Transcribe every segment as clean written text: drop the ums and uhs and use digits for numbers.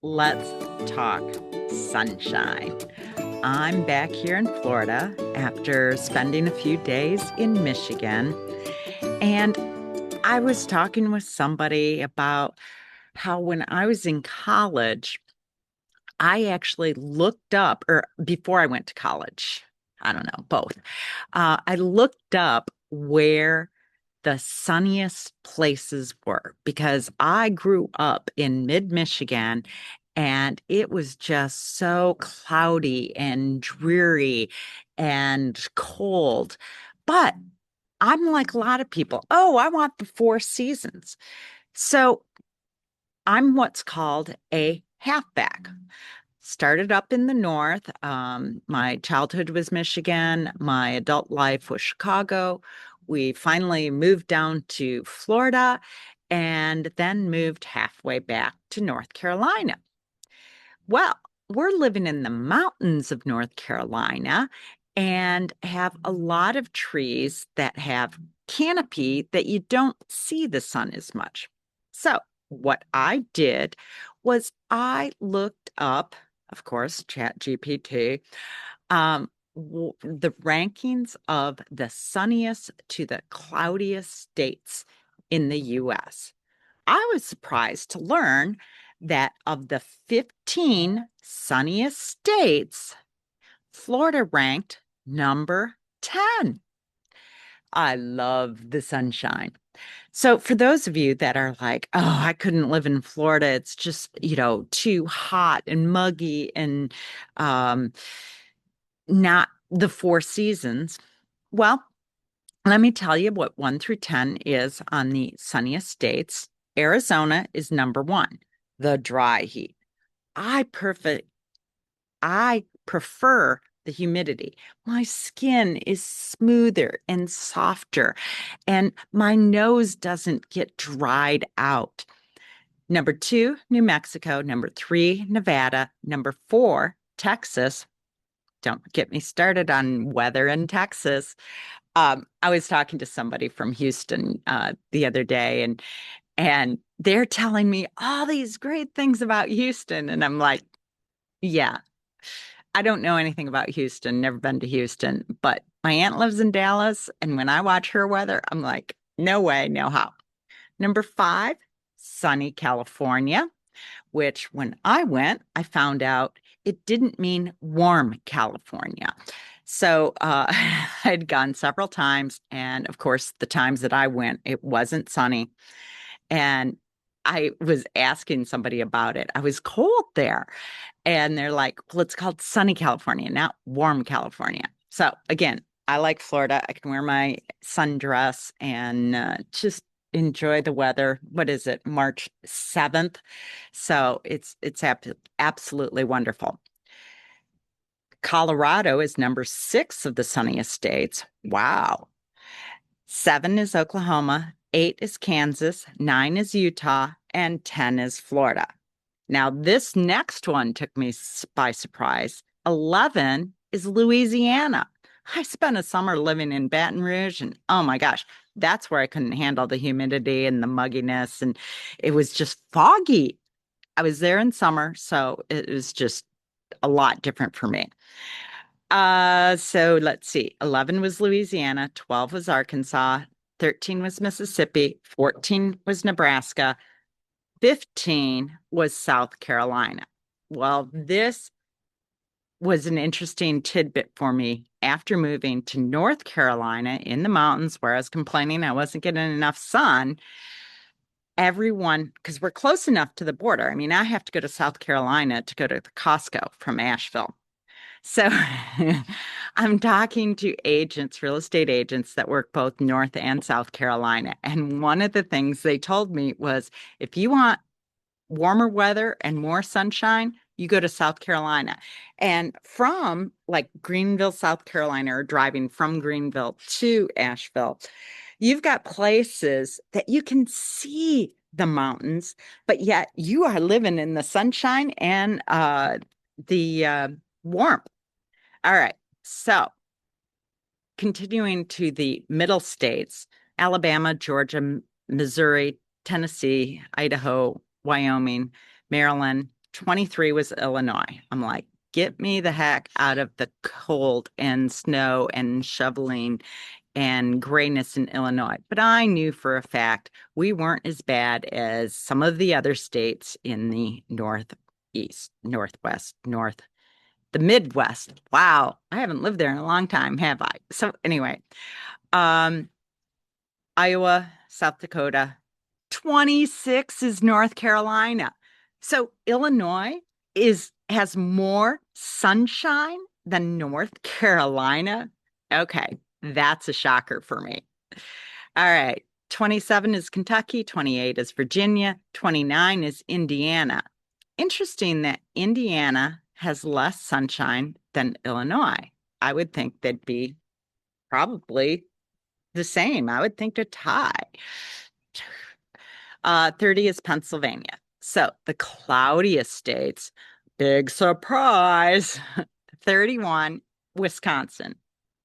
let's talk sunshine. I'm back here in Florida after spending a few days in Michigan, and I was talking with somebody about how when I was in college, I actually looked up, or before I went to college, I don't know, both. I looked up where the sunniest places were because I grew up in mid-Michigan and it was just so cloudy and dreary and cold. But I'm like a lot of people. Oh, I want the four seasons. So I'm what's called a halfback. Started up in the north. My childhood was Michigan. My adult life was Chicago. We finally moved down to Florida and then moved halfway back to North Carolina. Well, we're living in the mountains of North Carolina and have a lot of trees that have canopy that you don't see the sun as much. So, what I did was I looked up, of course, ChatGPT, the rankings of the sunniest to the cloudiest states in the US. I was surprised to learn that of the 15 sunniest states, Florida ranked number 10. I love the sunshine. So, for those of you that are like, oh, I couldn't live in Florida, it's just, too hot and muggy and um, not the four seasons. Well, let me tell you what 1 through 10 is on the sunniest states. Arizona is number one, the dry heat. I perfect I prefer the humidity. My skin is smoother and softer, and my nose doesn't get dried out. Number two, New Mexico. Number three, Nevada. Number four, Texas. Don't get me started on weather in Texas. I was talking to somebody from Houston the other day, and they're telling me all these great things about Houston, and I'm like, yeah, I don't know anything about Houston, never been to Houston, but my aunt lives in Dallas, and when I watch her weather, I'm like, no way, no how. Number five, sunny California, which when I went, I found out it didn't mean warm California. So I'd gone several times, and of course, the times that I went, it wasn't sunny. And I was asking somebody about it. I was cold there. And they're like, well, it's called sunny California, not warm California. So again, I like Florida. I can wear my sundress and just enjoy the weather. What is it? March 7th. So it's absolutely wonderful. Colorado is number six of the sunniest states. Wow. Seven is Oklahoma, eight is Kansas, nine is Utah, and 10 is Florida. Now, this next one took me by surprise. 11 is Louisiana. I spent a summer living in Baton Rouge, and oh my gosh, that's where I couldn't handle the humidity and the mugginess, and it was just foggy. I was there in summer, so it was just a lot different for me. So let's see. 11 was Louisiana, 12 was Arkansas, 13 was Mississippi, 14 was Nebraska, 15 was South Carolina. Well, this was an interesting tidbit for me after moving to North Carolina in the mountains where I was complaining I wasn't getting enough sun. Everyone, because we're close enough to the border. I mean, I have to go to South Carolina to go to the Costco from Asheville. So I'm talking to agents, real estate agents that work both North and South Carolina. And one of the things they told me was if you want warmer weather and more sunshine, you go to South Carolina. And from like Greenville, South Carolina, or driving from Greenville to Asheville, you've got places that you can see the mountains, but yet you are living in the sunshine and the warmth. All right. So continuing to the middle states, Alabama, Georgia, Missouri, Tennessee, Idaho, Wyoming, Maryland, 23 was Illinois. I'm like, get me the heck out of the cold and snow and shoveling and grayness in Illinois. But I knew for a fact we weren't as bad as some of the other states in the Northeast, Northwest, the Midwest. Wow, I haven't lived there in a long time, have I? So anyway, um, Iowa, South Dakota, 26 is North Carolina. So Illinois has more sunshine than North Carolina. Okay, that's a shocker for me. All right. 27 is Kentucky, 28 is Virginia, 29 is Indiana. Interesting that Indiana has less sunshine than Illinois. I would think they'd be probably the same. I would think to tie. 30 is Pennsylvania. So the cloudiest states, big surprise. 31, Wisconsin.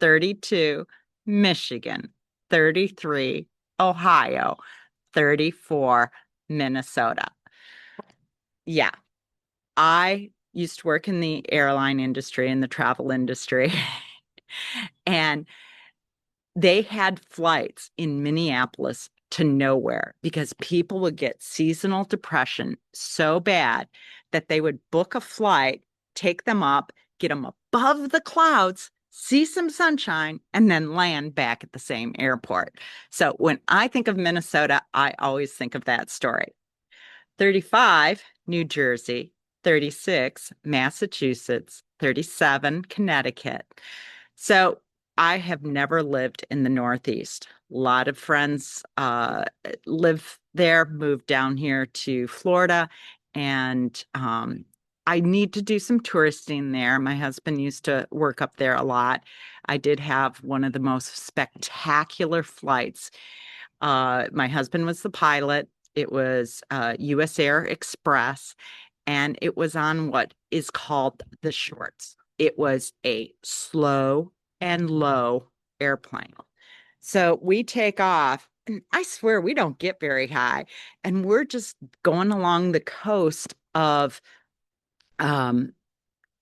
32, Michigan. 33, Ohio. 34, Minnesota. Yeah, I used to work in the airline industry, in the travel industry, and they had flights in Minneapolis to nowhere because people would get seasonal depression so bad that they would book a flight, take them up, get them above the clouds, see some sunshine, and then land back at the same airport. So when I think of Minnesota, I always think of that story. 35, New Jersey. 36, Massachusetts. 37, Connecticut. So I have never lived in the Northeast. A lot of friends live there, moved down here to Florida, and I need to do some touristing there. My husband used to work up there a lot. I did have one of the most spectacular flights. My husband was the pilot. It was US Air Express, and it was on what is called the shorts. It was a slow and low airplane. So we take off, and I swear we don't get very high. And we're just going along the coast of um,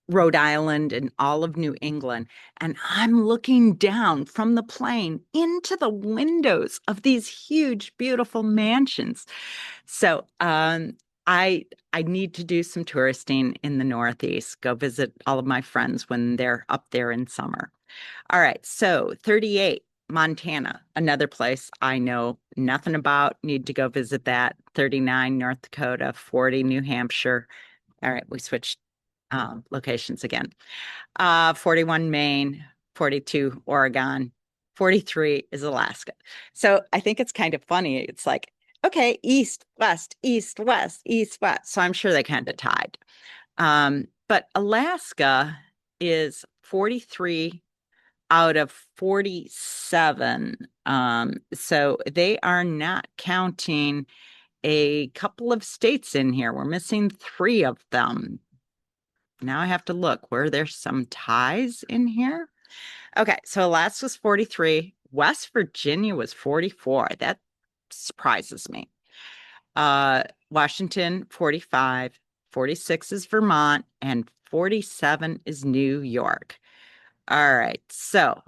Rhode Island and all of New England. And I'm looking down from the plane into the windows of these huge, beautiful mansions. So I need to do some touristing in the Northeast, go visit all of my friends when they're up there in summer. All right, so 38, Montana, another place I know nothing about, need to go visit that. 39, North Dakota. 40, New Hampshire. All right, we switched locations again. 41, Maine. 42, Oregon. 43 is Alaska. So I think it's kind of funny. It's like, okay, east, west, east, west, east, west. So I'm sure they kind of tied. But Alaska is 43 out of 47. So they are not counting a couple of states in here. We're missing 3 of them. Now I have to look. Were there some ties in here? Okay, so Alaska's 43. West Virginia was 44. That surprises me. Washington, 45. 46 is Vermont, and 47 is New York. All right, so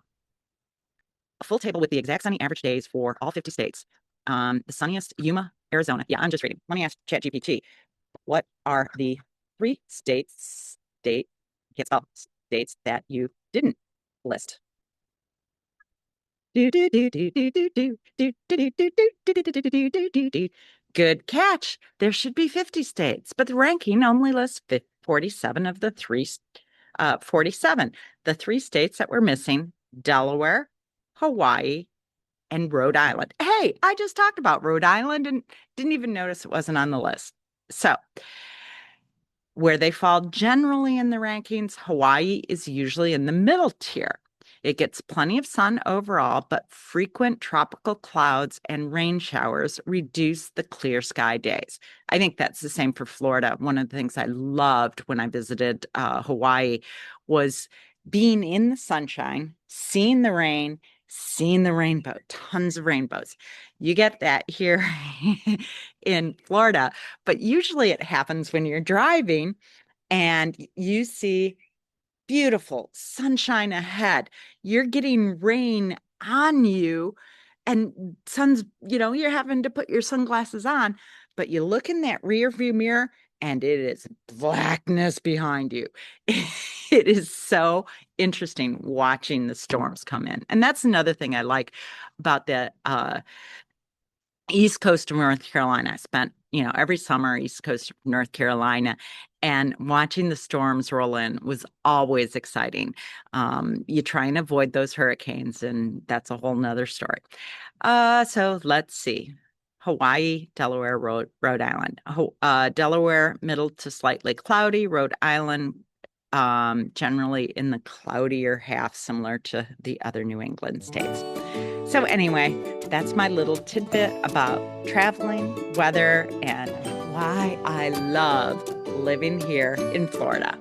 a full table with the exact sunny average days for all 50 states. The sunniest, Yuma, Arizona. Yeah, I'm just reading. Let me ask ChatGPT. What are the 3 can't spell, states that you didn't list? Good catch. There should be 50 states, but the ranking only lists 47 of the 47. The 3 states that were missing, Delaware, Hawaii, and Rhode Island. Hey, I just talked about Rhode Island and didn't even notice it wasn't on the list. So where they fall generally in the rankings, Hawaii is usually in the middle tier. It gets plenty of sun overall, but frequent tropical clouds and rain showers reduce the clear sky days. I think that's the same for Florida. One of the things I loved when I visited Hawaii was being in the sunshine, seeing the rain, seeing the rainbow, tons of rainbows. You get that here in Florida, but usually it happens when you're driving and you see beautiful sunshine ahead. You're getting rain on you, and you're having to put your sunglasses on, but you look in that rear view mirror and it is blackness behind you. It is so interesting watching the storms come in. And that's another thing I like about the East Coast of North Carolina. I spent, every summer East Coast of North Carolina, and watching the storms roll in was always exciting. You try and avoid those hurricanes, and that's a whole nother story. So let's see. Hawaii, Delaware, Rhode Island. Delaware, middle to slightly cloudy. Rhode Island, generally in the cloudier half, similar to the other New England states. So anyway, that's my little tidbit about traveling, weather, and why I love living here in Florida.